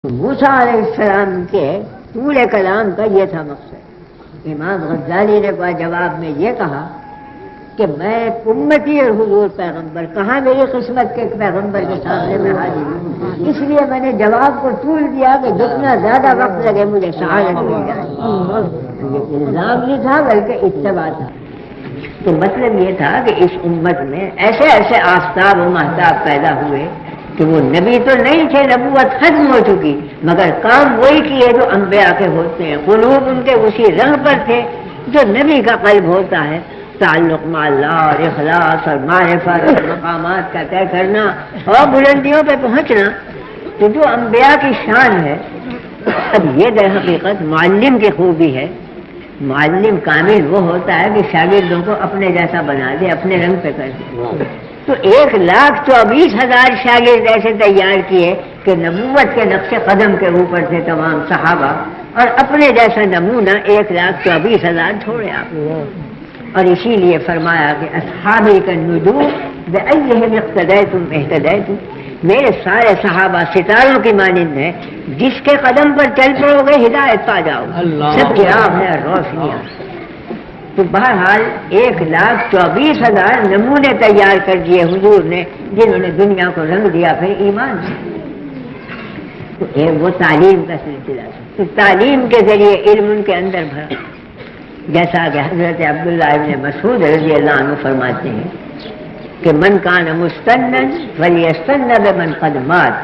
موسیٰ علیہ السلام کے طول کلام کا یہ تھا مقصد۔ امام غزالی نے جواب میں یہ کہا کہ میں امتی اور حضور پیغمبر کہاں میری قسمت کے پیغمبر کے سامنے میں حاضر ہوں، اس لیے میں نے جواب کو طول دیا کہ جتنا زیادہ وقت لگے مجھے سعادت مل جائے۔ یہ الزام نہیں تھا بلکہ اتباع تھا۔ تو مطلب یہ تھا کہ اس امت میں ایسے ایسے آفتاب و مہتاب پیدا ہوئے کہ وہ نبی تو نہیں تھے، نبوت ختم ہو چکی، مگر کام وہی کیے جو انبیاء کے ہوتے ہیں۔ قلوب ان کے اسی رنگ پر تھے جو نبی کا قلب ہوتا ہے، تعلق مع اللہ اور اخلاص اور معرفت اور مقامات کا طے کرنا اور بلندیوں پہ پہنچنا، تو جو انبیاء کی شان ہے۔ اب یہ در حقیقت معلم کی خوبی ہے۔ معلم کامل وہ ہوتا ہے کہ شاگردوں کو اپنے جیسا بنا دے، اپنے رنگ پہ کر دے۔ تو 1,24,000 شاگرد ایسے تیار کیے کہ نبوت کے نقش قدم کے اوپر تھے تمام صحابہ، اور اپنے جیسا نمونہ 1,24,000 چھوڑے آپ۔ اور اسی لیے فرمایا کہ اصحابی کا نجوم بأیہم اقتدیتم اہتدیتم، میرے سارے صحابہ ستاروں کی مانند ہیں، جس کے قدم پر چل پڑو گے ہدایت پا جاؤ، سب کی راہ ہے روشنیاں۔ تو بہرحال 1,24,000 نمونے تیار کر دیے حضور نے، جنہوں نے دنیا کو رنگ دیا پھر ایمان سے۔ تو وہ تعلیم کا سلسلہ، تو تعلیم کے ذریعے علم ان کے اندر بھرا، جیسا کہ حضرت عبداللہ ابن مسعود رضی اللہ عنہ فرماتے ہیں کہ من کان مستنن فلیستن بمن قد مات،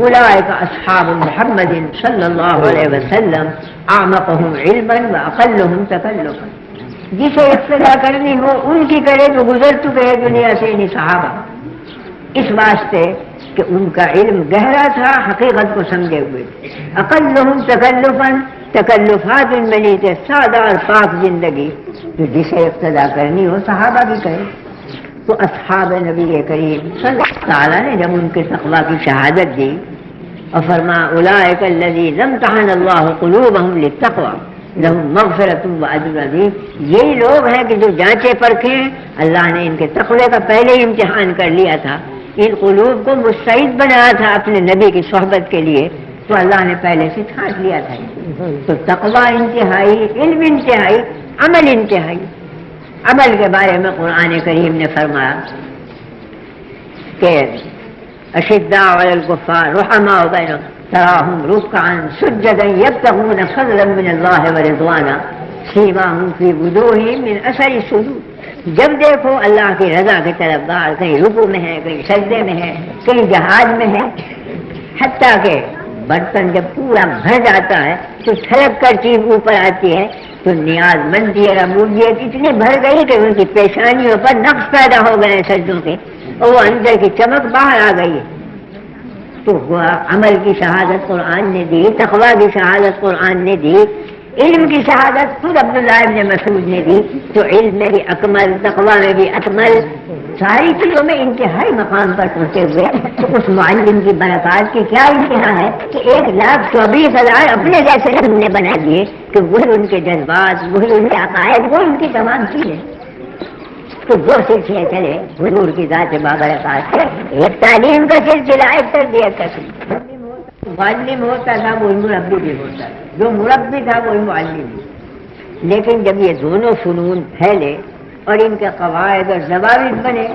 اولئک اصحاب محمد صلی اللہ علیہ وسلم اعمقهم علما واقلهم تکلفا۔ جسے اقتدا کرنی ہو ان کی کرے جو گزر چکے ہیں دنیا سے، یعنی صحابہ، اس واسطے کہ ان کا علم گہرا تھا، حقیقت کو سمجھے ہوئے تھے۔ اقلهم تکلفا، تکلفات ان میں نہیں تھے، سادہ اور پاک زندگی، جو جسے اقتدا کرنی ہو صحابہ کی کرے۔ تو اصحاب نبی کریم صلی اللہ تعالیٰ نے جب ان کے تقویٰ کی شہادت دی اور فرمایا اولئک الذین امتحن اللہ قلوبہم للتقویٰ لہم مغفرۃ واجر عظیم، یہی لوگ ہیں کہ جو جانچے پرکھیں، اللہ نے ان کے تقوی کا پہلے ہی امتحان کر لیا تھا، ان قلوب کو مستعد بنایا تھا اپنے نبی کی صحبت کے لیے، تو اللہ نے پہلے سے چھانٹ لیا تھا۔ تو تقویٰ انتہائی، علم انتہائی، عمل انتہائی۔ عمل کے بارے میں قرآن کریم نے فرمایا کہ اشداء علی الکفار رحماء بینہم تراہم رکعا سجدا یبتغون فضلا من اللہ ورضوانا سیماہم فی وجوہہم من اثر السجود۔ جب دیکھو اللہ کی رضا کے طلبگار کہیں رکوع میں ہے، کہیں سجدے میں ہے، کہیں جہاد میں ہے، حتیٰ کہ برتن جب پورا بھر جاتا ہے تو چھلک کر چیز اوپر آتی ہے تو نیاز مندی اور عبودیت اتنی بھر گئی کہ ان کی پیشانیوں پر نقص پیدا ہو گئے سجدوں کے، اور وہ اندر کی چمک باہر آ گئی۔ تو وہ عمل کی شہادت قرآن نے دی، تقویٰ کی شہادت قرآن نے دی، علم کی شہادت خود عبداللہ ابن مسعود نے دی۔ تو علم میں بھی اکمل، تقویٰ میں بھی اکمل، ساری چیزوں میں انتہائی مقام پر پہنچے ہوئے۔ تو اس معلم کی برکات کی کیا انتہا ہے کہ 1,24,000 اپنے جیسے نے بنا دیے کہ وہی ان کے جذبات، وہی ان کے عقائد، وہ ان کی تمام چیزیں۔ تو دو سلسلے چلے حضور کی ذات بابرکات ہے، ایک تعلیم کا سلسلہ، ایک تربیت کا سلسلہ۔ معلم ہوتا تھا وہی مربی بھی ہوتا تھا، جو مربی تھا وہی معلم بھی۔ لیکن جب یہ دونوں فنون پھیلے اور ان کے قواعد اور ضوابط بنے،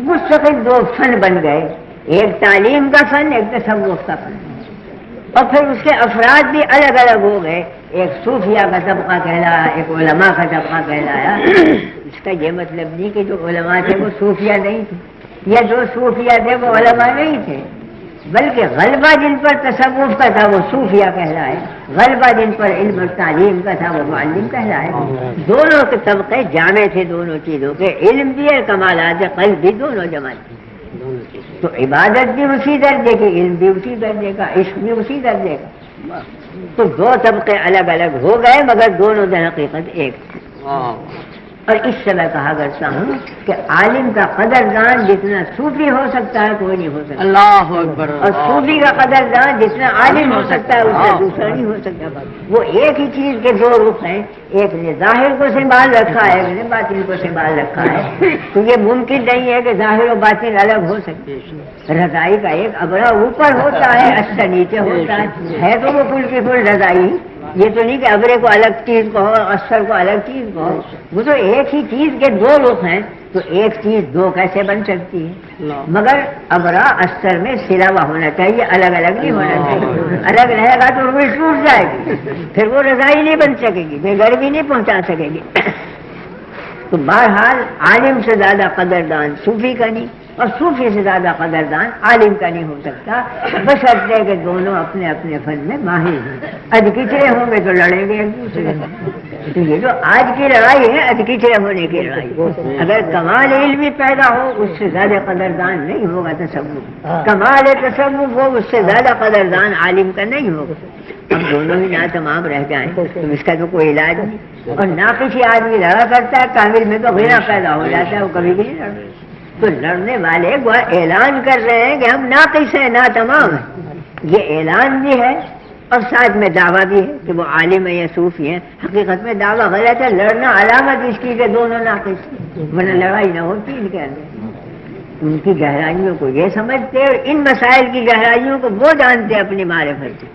مستقل دو فن بن گئے، ایک تعلیم کا فن، ایک تصوف کا فن، اور پھر اس کے افراد بھی الگ الگ ہو گئے، ایک صوفیہ کا طبقہ کہلایا، ایک علماء کا طبقہ کہلایا۔ اس کا یہ مطلب نہیں کہ جو علماء تھے وہ صوفیہ نہیں تھے، یا جو صوفیہ تھے وہ علماء نہیں تھے، بلکہ غلبہ جن پر تصوف کا تھا وہ صوفیہ کہلائے، غلبہ جن پر علم اور تعلیم کا تھا وہ معلم کہلائے۔ دونوں کے طبقے جامع تھے دونوں چیزوں کے، علم بھی اور کمالات قلب بھی دونوں جمع تھے۔ تو عبادت بھی اسی درجے کی، علم بھی اسی درجے کا، عشق بھی اسی درجے کا۔ تو دو طبقے الگ الگ ہو گئے مگر دونوں در حقیقت ایک تھے۔ اور اس سے میں کہا کرتا ہوں کہ عالم کا قدردان جتنا صوفی ہو سکتا ہے کوئی نہیں ہو سکتا، اللہ اکبر، اور صوفی کا قدردان جتنا عالم ہو سکتا ہے اس سے دوسرا نہیں ہو سکتا۔ وہ ایک ہی چیز کے دو رخ ہیں، ایک نے ظاہر کو سنبھال رکھا ہے، ایک نے باطن کو سنبھال رکھا ہے۔ تو یہ ممکن نہیں ہے کہ ظاہر و باطن الگ ہو سکتے۔ رضائی کا ایک ابرا اوپر ہوتا ہے، اچھا نیچے ہوتا ہے تو وہ کل کی کل رضائی۔ یہ تو نہیں کہ ابرے کو الگ چیز کہو اور اثر کو الگ چیز کہو، وہ تو ایک ہی چیز کے دو رخ ہیں۔ تو ایک چیز دو کیسے بن سکتی ہے؟ مگر ابرا اثر میں سلاوا ہونا چاہیے، الگ الگ نہیں ہونا چاہیے۔ الگ رہے گا تو روح ٹوٹ جائے گی، پھر وہ رضائی نہیں بن سکے گی، پھر گرمی نہیں پہنچا سکے گی۔ تو بہرحال عالم سے زیادہ قدردان صوفی کا نہیں، اور صوفی سے زیادہ قدردان عالم کا نہیں ہو سکتا، بشرطے کہ دونوں اپنے اپنے فن میں ماہر ہیں۔ ادکچرے ہوں گے تو لڑیں گے ایک دوسرے سے۔ تو یہ جو آج کی لڑائی ہے ادکچرے ہونے کی لڑائی، اگر کمال علمی پیدا ہو اس سے زیادہ قدردان نہیں ہوگا تصوف، کمال تصوف ہو اس سے زیادہ قدردان عالم کا نہیں ہوگا۔ اب دونوں ہی ناتمام رہ جائیں تو اس کا تو کوئی علاج نہیں، اور ناقص آدمی لڑا کرتا ہے، کامل میں تو غیرہ پیدا ہو جاتا ہے، وہ کبھی بھی نہیں لڑتا۔ تو لڑنے والے وہ اعلان کر رہے ہیں کہ ہم ناقص ہیں، ناتمام ہیں، یہ اعلان بھی ہے اور ساتھ میں دعویٰ بھی ہے کہ وہ عالم ہیں یا صوفی ہیں۔ حقیقت میں دعویٰ غلط ہے، لڑنا علامت اس کی کہ دونوں ناقص ہیں، ورنہ لڑائی نہ ہوتی ان کے اندر۔ ان کی گہرائیوں کو یہ سمجھتے اور ان مسائل کی گہرائیوں کو وہ جانتے اپنی معرفت سے،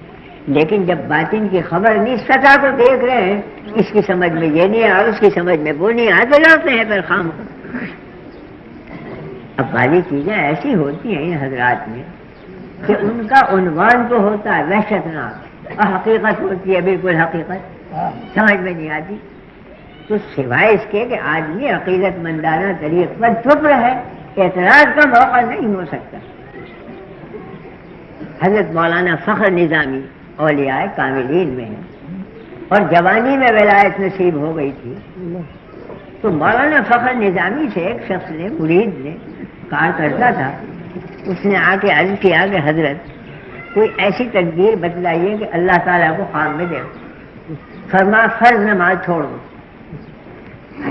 لیکن جب باطن کی خبر نہیں، سطح کو دیکھ رہے ہیں، اس کی سمجھ میں یہ نہیں آ، اس کی سمجھ میں وہ نہیں آ، تو لڑتے ہیں پھر خام کو۔ اب والی چیزیں ایسی ہوتی ہیں ان حضرات میں کہ ان کا عنوان تو ہوتا ہے وحشت ناک، اور حقیقت ہوتی ہے بالکل حقیقت، سمجھ میں نہیں آتی۔ تو سوائے اس کے کہ آدمی عقیدت مندانہ طریق پر چپ رہے، اعتراض کا موقع نہیں ہو سکتا۔ حضرت مولانا فخر نظامی اولیاء کاملین میں ہیں، اور جوانی میں ولایت نصیب ہو گئی تھی۔ تو مولانا فخر نظامی سے ایک شخص نے، مرید نے کہا کرتا تھا، اس نے آ کے عرض کیا کہ حضرت کوئی ایسی تدبیر بتلائیے کہ اللہ تعالیٰ کو خواب میں دے۔ فرما فرض نماز چھوڑ دو۔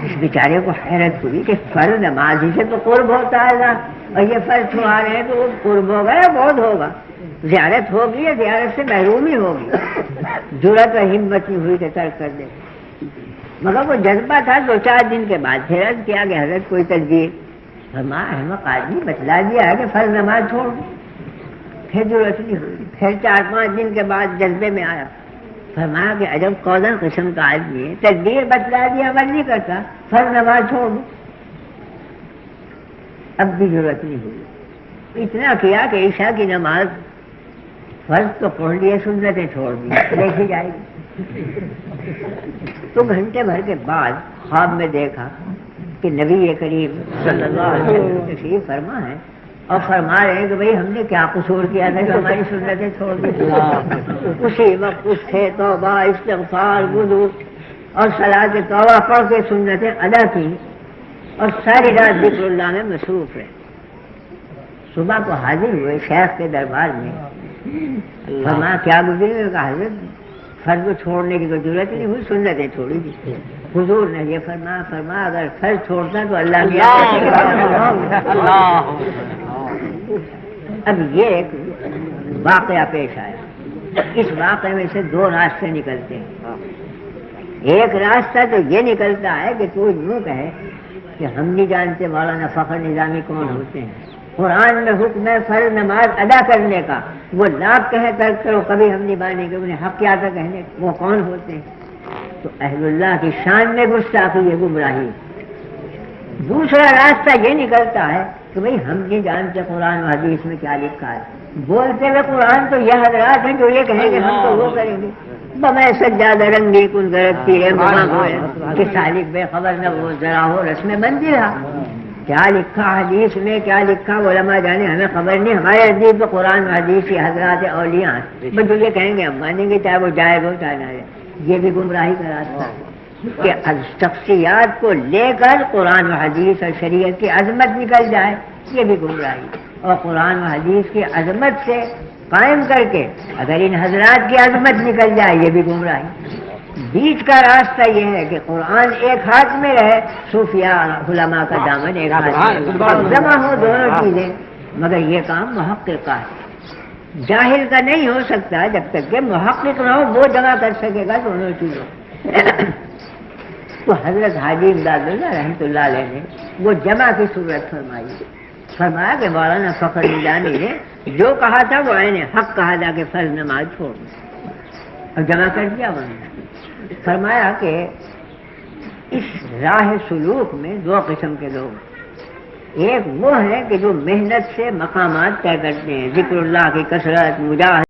اس بیچارے کو حیرت ہوئی کہ فرض نماز ہی سے تو قرب ہوتا ہے، اور یہ فرض چھوڑا رہے ہیں تو وہ قرب ہوگا یا بہت ہوگا، زیارت ہوگی یا زیارت سے محرومی ہوگی۔ جرأت اور ہمت نہیں ہوئی کہ ترک کر دے، مگر وہ جذبہ تھا۔ 2-4 دن کے بعد پھر عرض کیا کہ حضرت کوئی تدبیر؟ فرمایا احمق آدمی بتلا دیا ہے کہ فرض نماز چھوڑ دو، پھر ضرورت نہیں ہوئی۔ پھر 4-5 دن کے بعد جذبے میں آیا، فرمایا کہ عجب قوزن قسم کا آدمی ہے، تدبیر بتلا دیا عمل نہیں کرتا، فرض نماز چھوڑ دو، اب بھی ضرورت نہیں ہوئی۔ اتنا کیا کہ عشاء کی نماز فرض تو پڑھ لیے، سنتیں چھوڑ دی، دیکھی جائے گی۔ تو گھنٹے بھر کے بعد خواب میں دیکھا کہ نبی کریم صلی اللہ علیہ وسلم تشریف فرما ہے اور فرما رہے ہیں کہ بھئی ہم نے کیا قصور کیا تھا کہ ہماری سنتیں چھوڑ دی۔ اسی وقت اس سے توبہ، استغفار، وضو اور صلاۃ توبہ پڑھ کے سنتیں ادا کی اور ساری رات ذکر اللہ میں مصروف رہے۔ صبح کو حاضر ہوئے شیخ کے دربار میں، فرمایا کیا گزرے؟ کہا حضرت فرض کو چھوڑنے کی کوئی ضرورت نہیں ہوئی، سنتیں چھوڑی تھی۔ حضور نے یہ فرمایا اگر فرض چھوڑتا تو اللہ کی اب یہ ایک واقعہ پیش آیا۔ اس واقعے میں سے 2 راستے نکلتے ہیں۔ ایک راستہ تو یہ نکلتا ہے کہ تو یوں کہے کہ ہم نہیں جانتے مولانا فخر نظامی کون ہوتے ہیں، قرآن میں حکم ہے فرض نماز ادا کرنے کا، وہ لاکھ کہیں ترک کرو کبھی ہم نہیں مانیں گے، انہیں حق کیا تھا کہنے، وہ کون ہوتے ہیں؟ تو اہل اللہ کی شان میں گستاخی ہے، گمراہی۔ دوسرا راستہ یہ نکلتا ہے کہ بھئی ہم نہیں جانتے قرآن و حدیث میں کیا لکھا ہے، بولتے ہوئے قرآن تو یہ حضرات ہیں جو یہ کہیں گے ہم تو وہ کریں گے۔ بمے سجادہ رنگی کن گرفتی ہے مما گوئے کہ سالک بے خبر نہ وہ ذرا ہو رسم منزل ہے، کیا لکھا حدیث میں کیا لکھا علماء جانے، ہمیں خبر نہیں۔ ہمارے عزیز تو قرآن و حدیث کی حضرات اولیاء ہیں، بس جو یہ کہیں گے ہم مانیں گے، چاہے وہ جائز ہو چاہے نہ جائے۔ یہ بھی گمراہی کا راستہ ہے کہ شخصیات کو لے کر قرآن و حدیث اور شریعت کی عظمت نکل جائے، یہ بھی گمراہی۔ اور قرآن و حدیث کی عظمت سے قائم کر کے اگر ان حضرات کی عظمت نکل جائے، یہ بھی گمراہی۔ بیچ کا راستہ یہ ہے کہ قرآن ایک ہاتھ میں رہے، صوفیاء علماء کا دامن ایک ہاتھ میں، جمع ہو دونوں چیزیں، مگر یہ کام محقق کا ہے، جاہل کا نہیں ہو سکتا جب تک کہ محقق نہ ہو، وہ جمع کر سکے گا دونوں چیزوں۔ تو حضرت حاجی امداد اللہ رحمۃ اللہ علیہ نے وہ جمع کی صورت فرمایا کہ مولانا فخر میدانی نے جو کہا تھا وہ عین حق کہا تھا کہ فرض نماز چھوڑ دیں، اور جمع کر دیا انہوں نے۔ فرمایا کہ اس راہ سلوک میں دو قسم کے لوگ، ایک وہ ہے کہ جو محنت سے مقامات طے کرتے ہیں، ذکر اللہ کی کثرت، مجاہدہ